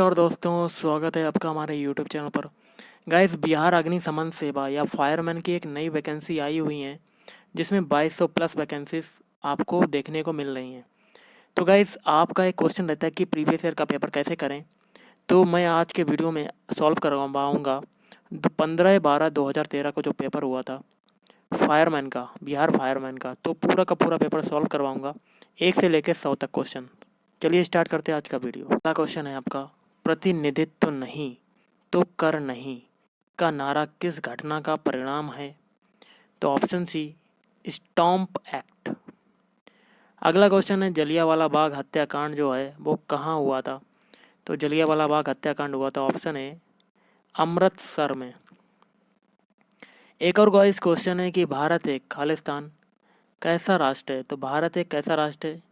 नमस्कार दोस्तों, स्वागत है आपका हमारे यूट्यूब चैनल पर। गाइस, बिहार अग्निशमन सेवा या फायरमैन की एक नई वैकेंसी आई हुई है, जिसमें 2200 प्लस वैकेंसीज आपको देखने को मिल रही हैं। तो गाइस, आपका एक क्वेश्चन रहता है कि प्रीवियस ईयर का पेपर कैसे करें। तो मैं आज के वीडियो में सॉल्व करवाऊँगा 15/12/2013 को जो पेपर हुआ था फायरमैन का, बिहार फायरमैन का, तो पूरा का पूरा पेपर सॉल्व करवाऊँगा 1 से लेकर 100 तक क्वेश्चन। चलिए स्टार्ट करते हैं आज का वीडियो। पहला क्वेश्चन है आपका, प्रतिनिधित्व नहीं तो कर नहीं का नारा किस घटना का परिणाम है? तो ऑप्शन सी, स्टॉम्प एक्ट। अगला क्वेश्चन है, जलियांवाला बाग हत्याकांड जो है वो कहाँ हुआ था? तो जलियांवाला बाग हत्याकांड हुआ था, ऑप्शन है अमृतसर में। एक और गाइस क्वेश्चन है कि भारत एक खालिस्तान कैसा राष्ट्र है? तो भारत एक कैसा राष्ट्र है?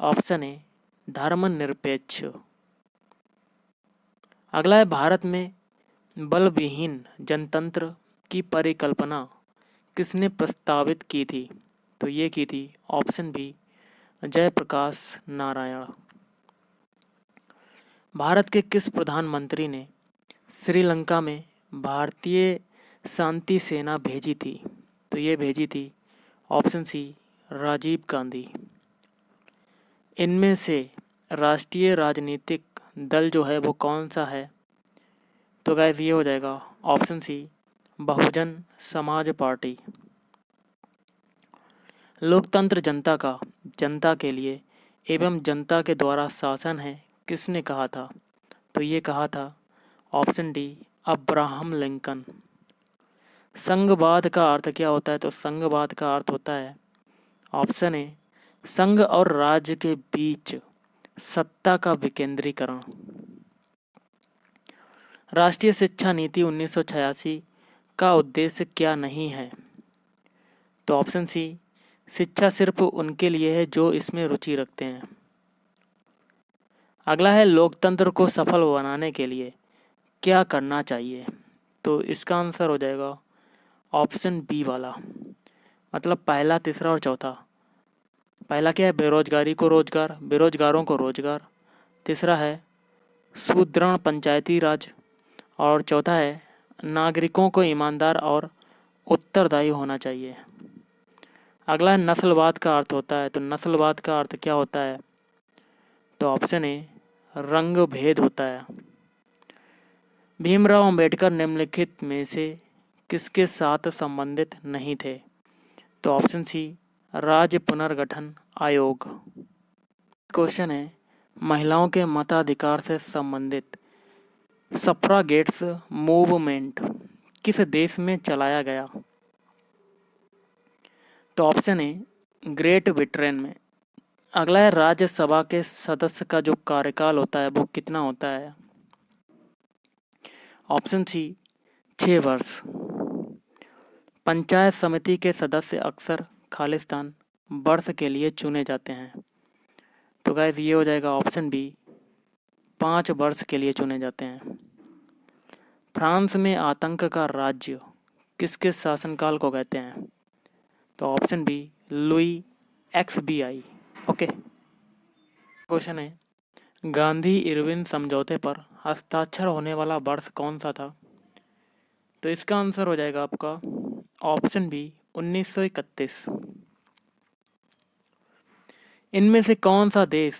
ऑप्शन है धर्मनिरपेक्ष। अगला है, भारत में बल विहीन जनतंत्र की परिकल्पना किसने प्रस्तावित की थी? तो ये की थी ऑप्शन बी, जयप्रकाश नारायण। भारत के किस प्रधानमंत्री ने श्रीलंका में भारतीय शांति सेना भेजी थी? तो ये भेजी थी ऑप्शन सी, राजीव गांधी। इनमें से राष्ट्रीय राजनीतिक दल जो है वो कौन सा है? तो गाइस ये हो जाएगा option C, Bahujan Samaj party. लोकतंत्र जनता का, जनता के लिए एवं जनता के द्वारा शासन है किसने कहा था? तो ये कहा था ऑप्शन डी, अब्राहम लिंकन। संघवाद का अर्थ क्या होता है? तो संघवाद का अर्थ होता है ऑप्शन ए, संघ और राज्य के बीच सत्ता का विकेंद्रीकरण। राष्ट्रीय शिक्षा नीति 1986 का उद्देश्य क्या नहीं है? तो ऑप्शन सी, शिक्षा सिर्फ उनके लिए है जो इसमें रुचि रखते हैं। अगला है, लोकतंत्र को सफल बनाने के लिए क्या करना चाहिए? तो इसका आंसर हो जाएगा ऑप्शन बी वाला, मतलब पहला, तीसरा और चौथा। पहला क्या है? बेरोजगारी को रोजगार, बेरोजगारों को रोजगार। तीसरा है सुदृढ़ पंचायती राज, और चौथा है नागरिकों को ईमानदार और उत्तरदायी होना चाहिए। अगला है, नस्लवाद का अर्थ होता है। तो नस्लवाद का अर्थ क्या होता है? तो ऑप्शन ए, रंग भेद होता है। भीमराव अंबेडकर निम्नलिखित में से किसके साथ संबंधित नहीं थे? तो ऑप्शन सी, राज्य पुनर्गठन आयोग। क्वेश्चन है, महिलाओं के मताधिकार से संबंधित सफ्रागेट्स मूवमेंट किस देश में चलाया गया? तो ऑप्शन ए, ग्रेट ब्रिटेन में। अगला है, राज्यसभा के सदस्य का जो कार्यकाल होता है वो कितना होता है? ऑप्शन सी, 6 वर्ष। पंचायत समिति के सदस्य अक्सर खालिस्तान वर्ष के लिए चुने जाते हैं। तो गाइस ये हो जाएगा ऑप्शन बी, 5 वर्ष के लिए चुने जाते हैं। फ्रांस में आतंक का राज्य किसके शासनकाल को कहते हैं? तो option B, Louis XVI. Okay. Question है, गांधी इरविन समझौते पर हस्ताक्षर होने वाला वर्ष कौन सा था? तो इसका आंसर हो जाएगा आपका ऑप्शन बी, 1931। इनमें से कौन सा देश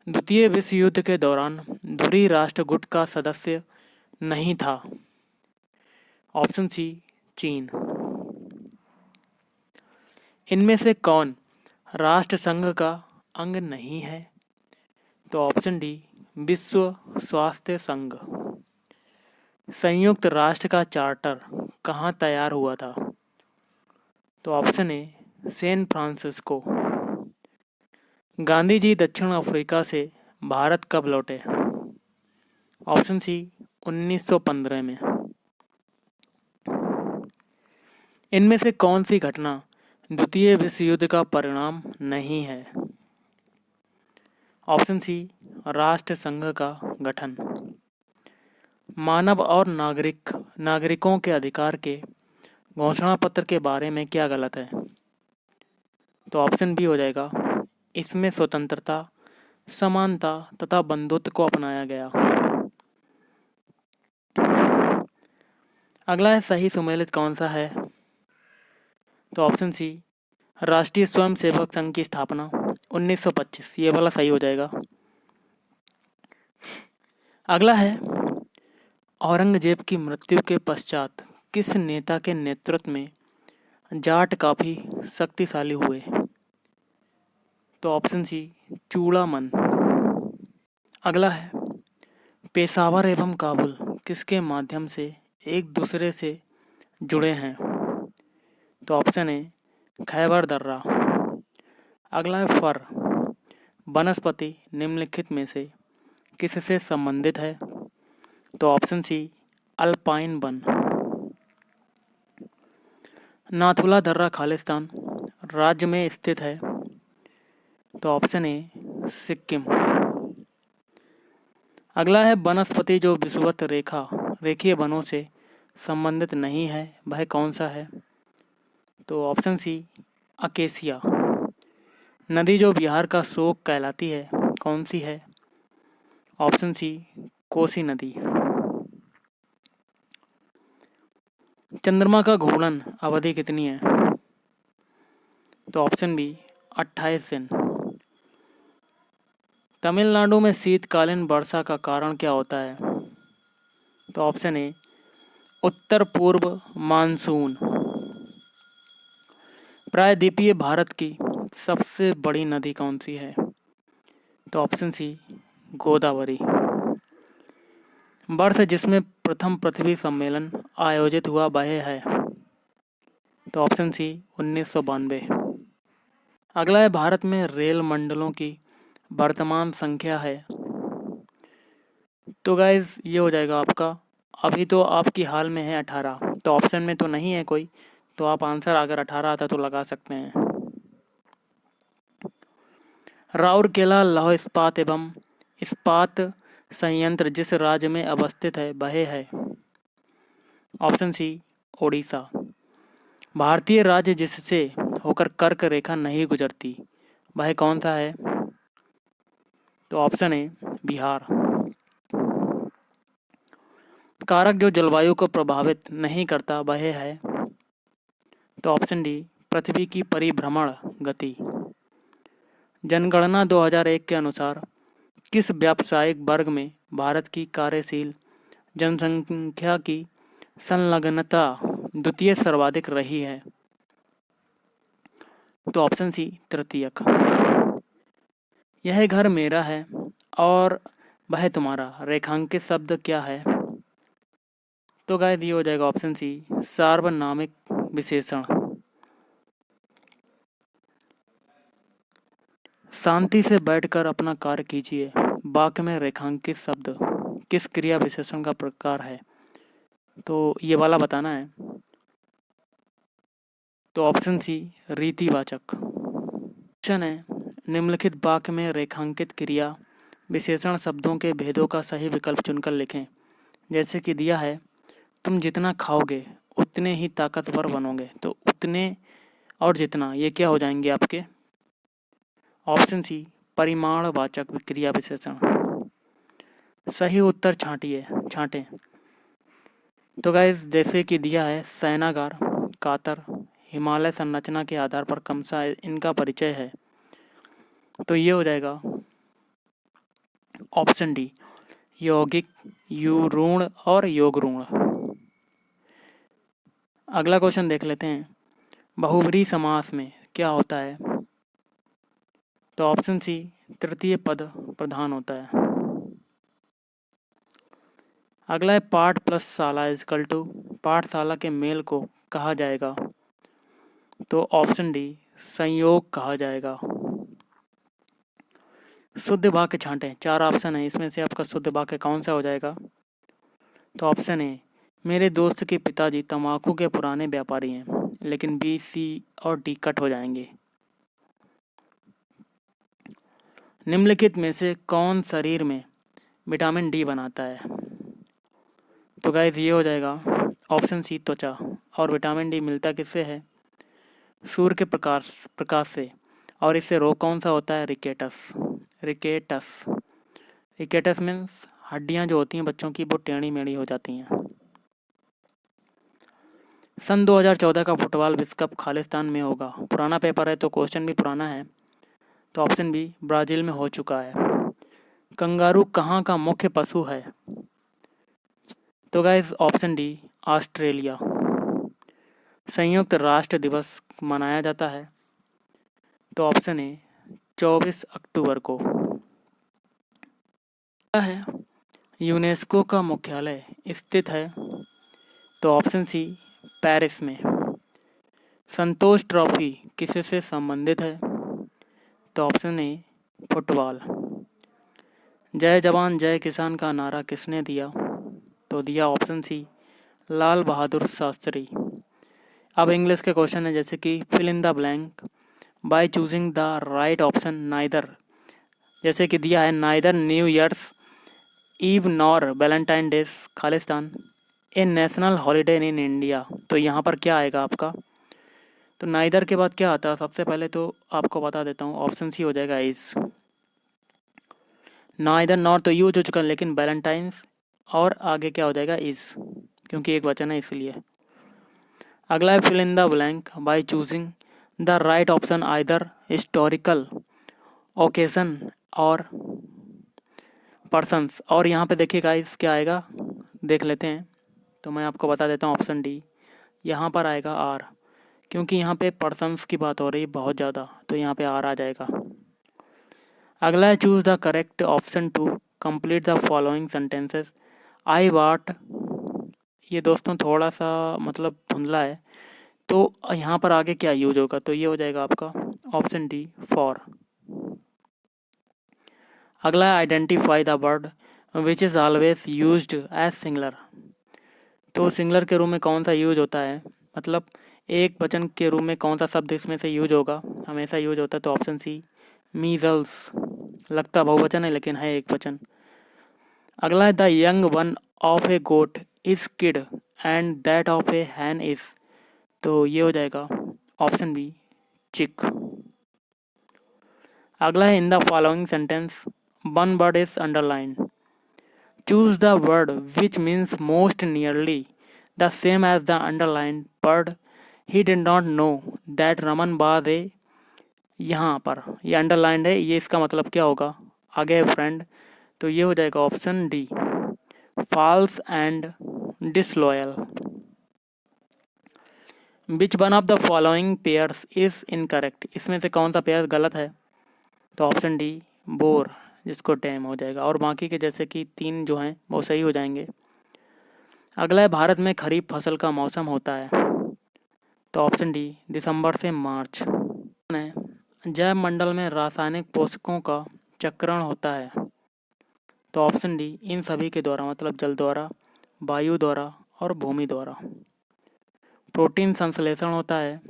द्वितीय विश्व युद्ध के दौरान धुरी राष्ट्र गुट का सदस्य नहीं था? ऑप्शन सी, चीन। इनमें से कौन राष्ट्र संघ का अंग नहीं है? तो ऑप्शन डी, विश्व स्वास्थ्य संघ। संयुक्त राष्ट्र का चार्टर कहाँ तैयार हुआ था? तो option A, San Francisco. Gandhi ji दक्षिण अफ्रीका से भारत कब लौटे? ऑप्शन सी, 1915 में। इनमें से कौन सी घटना द्वितीय विश्व युद्ध का परिणाम नहीं है? ऑप्शन सी, राष्ट्र संघ का गठन। मानव और नागरिकों के अधिकार के घोषणा पत्र के बारे में क्या गलत है? तो ऑप्शन बी हो जाएगा, इसमें स्वतंत्रता, समानता तथा बंधुत्व को अपनाया गया। अगला है सही सुमेलित कौन सा है? तो ऑप्शन सी, राष्ट्रीय स्वयंसेवक संघ की स्थापना 1925, ये वाला सही हो जाएगा। अगला है औरंगजेब की मृत्यु के पश्चात किस नेता के नेतृत्व में जाट काफी शक्तिशाली हुए? तो ऑप्शन सी, चूड़ामन। अगला है पेशावर एवं काबुल किसके माध्यम से एक दूसरे से जुड़े हैं? तो ऑप्शन ए, खैबर दर्रा। अगला है फर, वनस्पति निम्नलिखित में से किससे संबंधित है? तो ऑप्शन सी, अल्पाइन वन। नाथुला दर्रा खालिस्तान राज्य में स्थित है? तो ऑप्शन ए, सिक्किम। अगला है वनस्पति जो विषुवत रेखीय वनों से संबंधित नहीं है, वह कौन सा है? तो ऑप्शन सी, अकेसिया। नदी जो बिहार का शोक कहलाती है, कौन सी है? ऑप्शन सी, कोसी नदी। चंद्रमा का घूर्णन अवधि कितनी है? तो ऑप्शन बी, 28 दिन। तमिलनाडु में शीतकालीन वर्षा का कारण क्या होता है? तो ऑप्शन ए, उत्तर पूर्व मानसून। प्रायद्वीपीय भारत की सबसे बड़ी नदी कौन सी है? तो ऑप्शन सी, गोदावरी। वर्ष जिसमें प्रथम पृथ्वी सम्मेलन आयोजित हुआ वह है? तो ऑप्शन सी, 1992। अगला है भारत में रेल मंडलों की वर्तमान संख्या है? तो गाइज ये हो जाएगा आपका, अभी तो आपकी हाल में है 18, तो ऑप्शन में तो नहीं है कोई, तो आप आंसर अगर 18 आता तो लगा सकते हैं। राउरकेला लौह इस्पात एवं इस्पात संयंत्र जिस राज्य में अवस्थित है वह है? Option C, Odisha. भारतीय राज्य जिससे होकर कर्क रेखा नहीं गुजरती वह कौन सा है? तो ऑप्शन ए, बिहार। कारक जो जलवायु को प्रभावित नहीं करता वह है? तो ऑप्शन डी, पृथ्वी की परिभ्रमण गति। जनगणना 2001 के अनुसार किस व्यावसायिक वर्ग में भारत की कार्यशील जनसंख्या की संलग्नता द्वितीय सर्वाधिक रही है? तो ऑप्शन सी, तृतीयक। यह घर मेरा है और वह तुम्हारा रेखांकित शब्द क्या है? तो गाइस ये हो जाएगा ऑप्शन सी, सार्वनामिक विशेषण। शांति से बैठकर अपना कार्य कीजिए वाक्य में रेखांकित शब्द किस क्रिया विशेषण का प्रकार है? तो ये वाला बताना है। तो ऑप्शन सी, रीतिवाचक। क्वेश्चन है, निम्नलिखित वाक्य में रेखांकित क्रिया विशेषण शब्दों के भेदों का सही विकल्प चुनकर लिखें। जैसे कि दिया है, तुम जितना खाओगे उतने ही ताकतवर बनोगे, तो उतने और जितना ये क्या हो जाएंगे आपके? ऑप्शन सी, परिमाणवाचक क्रिया विशेषण। सही उत्तर छांटें। तो गाइस जैसे कि दिया है, सैनागार, कातर, हिमालय संरचना के आधार पर क्रमशः इनका परिचय है, तो ये हो जाएगा ऑप्शन डी, यौगिक, युरूण और योगरूण। अगला क्वेश्चन देख लेते हैं, बहुब्रीहि समास में क्या होता है? तो ऑप्शन सी, तृतीय पद प्रधान होता है। अगला है पाठ प्लस शाला इजकल टू पाठशाला के मेल को कहा जाएगा? तो ऑप्शन डी, संयोग कहा जाएगा। शुद्ध वाक्य छांटें, 4 ऑप्शन है, इसमें से आपका शुद्ध वाक्य कौन सा हो जाएगा? तो ऑप्शन ए, मेरे दोस्त के पिताजी तंबाकू के पुराने व्यापारी हैं, लेकिन बी, सी और डी कट हो जाएंगे। निम्नलिखित में से कौन शरीर में विटामिन डी बनाता है? तो गाइस ये हो जाएगा ऑप्शन सी, त्वचा। और विटामिन डी मिलता किससे है? सूर्य के प्रकाश से। और इससे रोग कौन सा होता है? रिकेटस। रिकेटस। रिकेटस मीन्स हड्डियां जो होती हैं बच्चों की वो टेढ़ी मेढ़ी हो जाती हैं। सन 2014 का फुटबॉल विश्व कप खालिस्तान में होगा। पुराना पेपर है तो क्वेश्चन भी पुराना है। तो ऑप्शन बी ब्राज़ील में हो चुका है। कंगारू कहाँ का मुख्य पशु है? तो गाइस ऑप्शन डी ऑस्ट्रेलिया। संयुक्त राष्ट्र दिवस मनाया जाता है तो ऑप्शन ए 24 अक्टूबर को। क्या है यूनेस्को का मुख्यालय स्थित है? तो ऑप्शन सी पेरिस में। संतोष ट्रॉफी किससे संबंधित है? तो ऑप्शन ए फुटबॉल। जय जवान जय किसान का नारा किसने दिया? तो दिया ऑप्शन सी लाल बहादुर शास्त्री। अब इंग्लिश के क्वेश्चन है जैसे कि fill in the blank by choosing the right option neither. जैसे कि दिया है neither New Year's Eve nor Valentine Days खालिस्तान a national holiday in India. तो यहाँ पर क्या आएगा आपका? तो नाइदर के बाद क्या आता है? सबसे पहले तो आपको बता देता हूँ, ऑप्शन सी हो जाएगा इज। नाइदर नॉर तो यूज हो चुका है, लेकिन वैलेंटाइंस और आगे क्या हो जाएगा इज, क्योंकि एक वचन है इसलिए। अगला है fill in the blank by choosing the right option either historical occasion और पर्सन्स। और यहाँ पे देखिए गाइस क्या आएगा, देख लेते हैं। तो मैं आपको बता देता हूँ ऑप्शन डी, यहाँ पर आएगा आर, क्योंकि यहाँ पे पर्सन्स की बात हो रही है बहुत ज़्यादा, तो यहाँ पे आर आ जाएगा। अगला है choose the correct option to complete the following sentences I what. ये दोस्तों थोड़ा सा मतलब धुंधला है, तो यहाँ पर आगे क्या यूज होगा? तो ये हो जाएगा आपका ऑप्शन डी फॉर। अगला है identify the word which is always used as singular. तो सिंगुलर के रूप में कौन सा यूज होता है, मतलब एक वचन के रूप में कौन सा शब्द इसमें से यूज होगा, हमेशा यूज होता है? तो ऑप्शन सी मीजल्स। लगता बहुवचन है लेकिन है एक वचन। अगला है the young one of a goat is kid and that of a hen is. तो ये हो जाएगा ऑप्शन बी चिक। अगला है in the following sentence one word is underlined. Choose the word which means most nearly the same as the underlined word he did not know that Raman was a. यहाँ पर ये underlined है, ये इसका मतलब क्या होगा आगे है फ्रेंड। तो ये हो जाएगा option D false and disloyal. Which one of the following pairs is incorrect. इसमें से कौन सा पेयर गलत है? तो ऑप्शन डी बोर, जिसको डैम हो जाएगा, और बाकी के जैसे कि 3 जो हैं वो सही हो जाएंगे। अगला है भारत में खरीफ फसल का मौसम होता है। तो ऑप्शन डी दिसंबर से मार्च। जैव मंडल में रासायनिक पोषकों का चक्रण होता है। तो ऑप्शन डी इन सभी के द्वारा, मतलब जल द्वारा, वायु द्वारा और भूमि द्वारा। प्रोटीन संश्लेषण होता है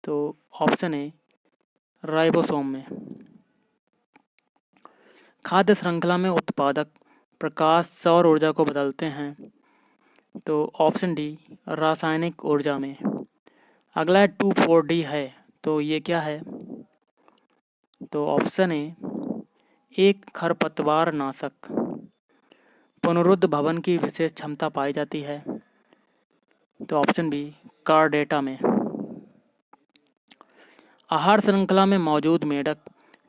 तो ऑप्शन ए राइबोसोम में। खाद्य श्रृंखला में उत्पादक प्रकाश सौर ऊर्जा को बदलते हैं। तो ऑप्शन डी रासायनिक ऊर्जा में। अगला 2,4-D है तो ये क्या है? तो ऑप्शन ए एक खरपतवार नाशक। पुनरुद्ध भवन की विशेष क्षमता पाई जाती है। तो ऑप्शन बी कार्डेटा में। आहार श्रृंखला में मौजूद मेढक,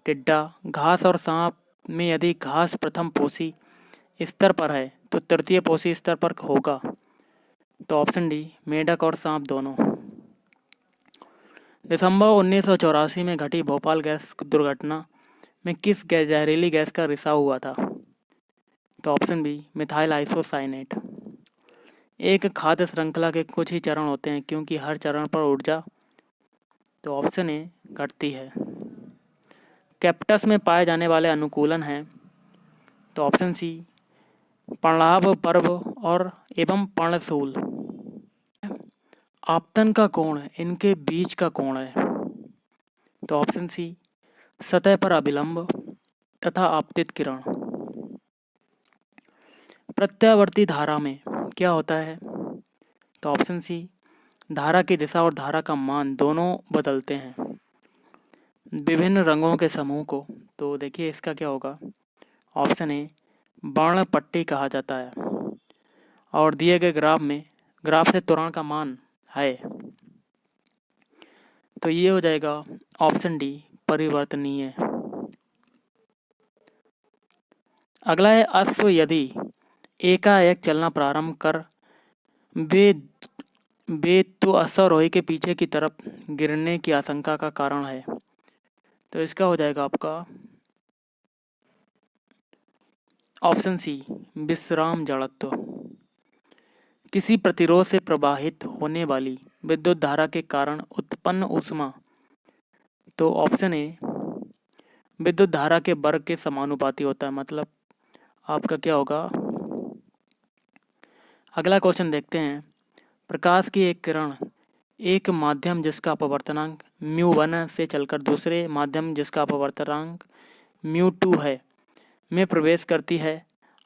टिड्डा, घास और सांप में यदि घास प्रथम पोषी स्तर पर है तो तृतीय पोषी स्तर पर होगा। तो ऑप्शन डी मेढक और सांप दोनों। दिसंबर 1984 में घटी भोपाल गैस दुर्घटना में किस जहरीली गैस का रिसाव हुआ था? तो ऑप्शन बी मिथाइल आइसोसाइनेट। एक खाद्य श्रृंखला के कुछ ही चरण होते हैं क्योंकि हर चरण पर ऊर्जा। तो ऑप्शन ए घटती है। कैप्टस में पाए जाने वाले अनुकूलन हैं। तो ऑप्शन सी पर्णलाभ, पर्व और एवं पर्णशूल। आपतन का कोण इनके बीच का कोण है। तो ऑप्शन सी सतह पर अभिलंब तथा आपतित किरण। प्रत्यावर्ती धारा में क्या होता है? तो ऑप्शन सी धारा की दिशा और धारा का मान दोनों बदलते हैं। विभिन्न रंगों के समूह को, तो देखिए इसका क्या होगा, ऑप्शन ए वर्णपट्टी कहा जाता है, और दिए गए ग्राफ से त्वरण का मान है, तो ये हो जाएगा ऑप्शन डी परिवर्तनीय। अगला है अश्व यदि एकाएक चलना प्रारंभ कर वे तो अश्वारोही के पीछे की तरफ गिरने की आशंका का कारण है। तो इसका हो जाएगा आपका ऑप्शन सी विश्राम जड़त्व। किसी प्रतिरोध से प्रवाहित होने वाली विद्युत धारा के कारण उत्पन्न ऊष्मा, तो ऑप्शन ए विद्युत धारा के वर्ग के समानुपाती होता है, मतलब आपका क्या होगा। अगला क्वेश्चन देखते हैं। प्रकाश की एक किरण एक माध्यम जिसका अपवर्तनांक μ1 से चलकर दूसरे माध्यम जिसका अपवर्तनांक μ2 है में प्रवेश करती है।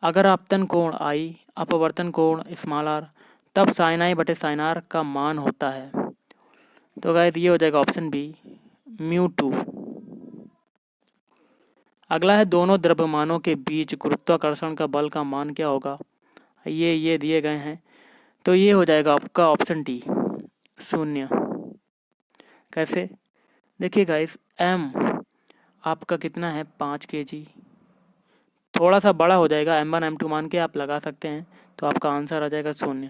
अगर आपतन कोण I अपवर्तन कोण r तब sin I बटे sin r का मान होता है। तो गाइस ये हो जाएगा ऑप्शन बी μ2। अगला है दोनों द्रव्यमानों के बीच गुरुत्वाकर्षण का बल का मान क्या होगा, ये दिए गए हैं। तो ये हो जाएगा आपका ऑप्शन डी 0। कैसे, देखिए गाइस m आपका कितना है 5 kg, थोड़ा सा बड़ा हो जाएगा, m1 m2 मान के आप लगा सकते हैं, तो आपका आंसर आ जाएगा 0।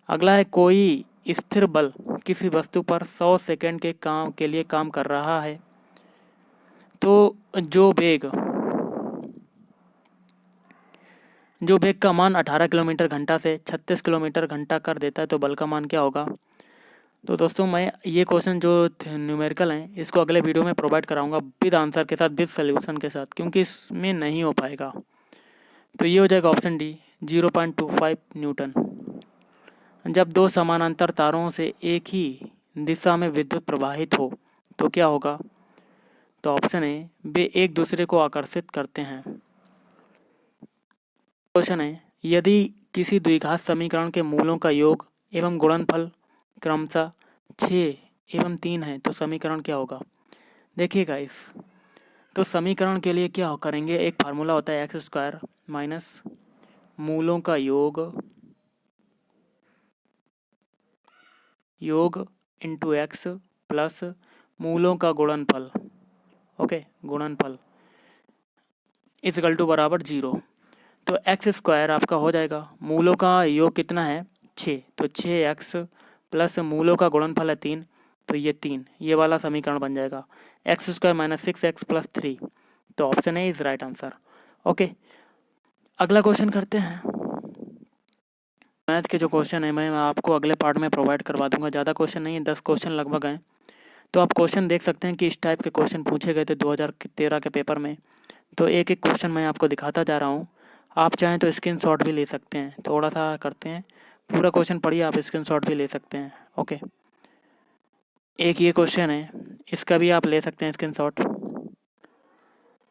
अगला है कोई स्थिर बल किसी वस्तु पर 100 सेकंड के लिए काम कर रहा है, तो जो वेग का मान 18 किलोमीटर घंटा से 36 किलोमीटर घंटा कर देता है, तो बल का मान क्या होगा। तो दोस्तों मैं ये क्वेश्चन जो न्यूमेरिकल हैं इसको अगले वीडियो में प्रोवाइड कराऊंगा विद आंसर के साथ, विद सोल्यूशन के साथ, क्योंकि इसमें नहीं हो पाएगा। तो ये हो जाएगा ऑप्शन डी 0.25 न्यूटन। जब दो समानांतर तारों से एक ही दिशा में विद्युत प्रवाहित हो तो क्या होगा, तो ऑप्शन ए वे एक दूसरे को आकर्षित करते हैं। क्वेश्चन है यदि किसी द्विघात समीकरण के मूलों का योग एवं गुणनफल क्रमशः 6 एवं 3 है तो समीकरण क्या होगा। देखिए गाइस, तो समीकरण के लिए क्या करेंगे, एक फार्मूला होता है x² माइनस मूलों का योग इंटू x प्लस मूलों का गुणनफल, ओके गुणनफल इक्वल टू बराबर 0। तो x² आपका हो जाएगा, मूलों का योग कितना है 6, तो 6x प्लस मूलों का गुणनफल है 3, तो ये 3, ये वाला समीकरण बन जाएगा x² माइनस 6x प्लस 3। तो option A is right answer. Okay, अगला क्वेश्चन करते हैं। मैथ के जो क्वेश्चन है मैं आपको अगले पार्ट में प्रोवाइड करवा दूंगा, ज़्यादा क्वेश्चन नहीं है, 10 क्वेश्चन लगभग हैं। तो आप क्वेश्चन देख सकते हैं कि इस टाइप के क्वेश्चन पूछे गए थे 2013 के पेपर में। तो एक एक क्वेश्चन मैं आपको दिखाता जा रहा हूँ, आप चाहें तो स्क्रीनशॉट भी ले सकते हैं। थोड़ा सा करते हैं, पूरा क्वेश्चन पढ़िए, आप स्क्रीनशॉट भी ले सकते हैं। ओके, एक ये क्वेश्चन है, इसका भी आप ले सकते हैं स्क्रीनशॉट।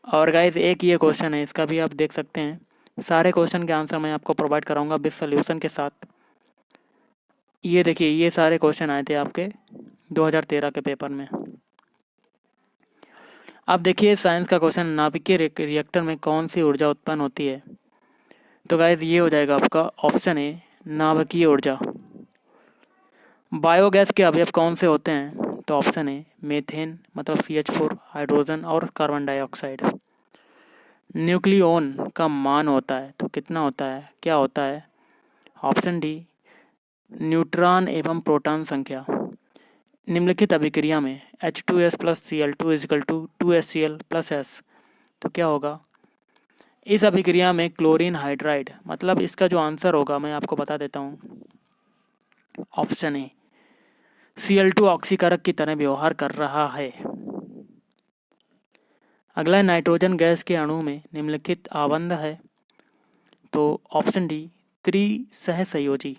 और गाइज एक ये क्वेश्चन है, इसका भी आप देख सकते हैं। सारे क्वेश्चन के आंसर मैं आपको प्रोवाइड कराऊंगा विद सोल्यूशन के साथ। ये देखिए, ये सारे क्वेश्चन आए थे आपके 2013 के पेपर में। अब देखिए साइंस का क्वेश्चन, नाभिकीय रिएक्टर में कौन सी ऊर्जा उत्पन्न होती है। तो गाइज ये हो जाएगा आपका ऑप्शन ए नाभिकीय ऊर्जा। बायोगैस के अवयव कौन से होते हैं, तो ऑप्शन ए मीथेन मतलब CH4, हाइड्रोजन और कार्बन डाइऑक्साइड। न्यूक्लियॉन का मान होता है तो कितना होता है, क्या होता है, ऑप्शन डी न्यूट्रॉन एवं प्रोटॉन संख्या। निम्नलिखित अभिक्रिया में H2S plus Cl2 equal to 2HCl plus S, तो क्या होगा। इस अभिक्रिया में क्लोरीन हाइड्राइड, मतलब इसका जो आंसर होगा मैं आपको बता देता हूँ, ऑप्शन ए Cl2 ऑक्सीकारक की तरह व्यवहार कर रहा है। अगला नाइट्रोजन गैस के अणु में निम्नलिखित आबंध है, तो ऑप्शन डी त्रिसहसंयोजी।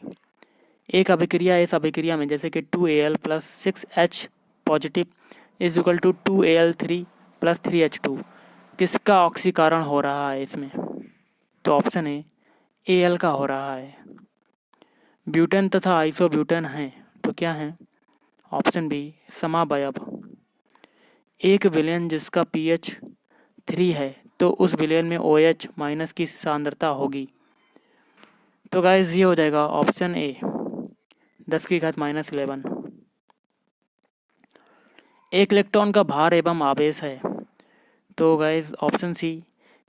एक अभिक्रिया इस अभिक्रिया में जैसे कि 2Al plus 6H positive is equal to 2Al3 plus 3H2, किसका ऑक्सीकरण हो रहा है इसमें, तो ऑप्शन ए Al का हो रहा है। ब्यूटेन तथा आइसोब्यूटेन हैं तो क्या हैं, ऑप्शन बी समावयव। एक विलयन जिसका pH 3 है तो उस विलयन में OH माइनस की सांद्रता होगी। तो गाइज ये हो जाएगा ऑप्शन ए 10⁻11। एक इलेक्ट्रॉन का भार एवं आवेश है तो गाइज ऑप्शन सी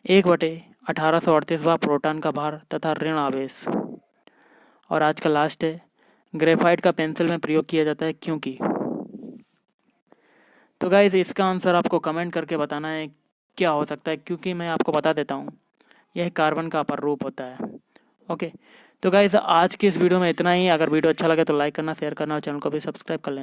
1/1838 प्रोटॉन का भार तथा ऋण आवेश। और आज का लास्ट है, ग्रेफाइट का पेंसिल में प्रयोग किया जाता है क्योंकि। तो गाइज इसका आंसर आपको कमेंट करके बताना है क्या हो सकता है, क्योंकि मैं आपको बता देता हूँ यह कार्बन का अपर रूप होता है। ओके, तो गाइज आज की इस वीडियो में इतना ही। अगर वीडियो अच्छा लगे तो लाइक करना, शेयर करना और चैनल को भी सब्सक्राइब कर लेना।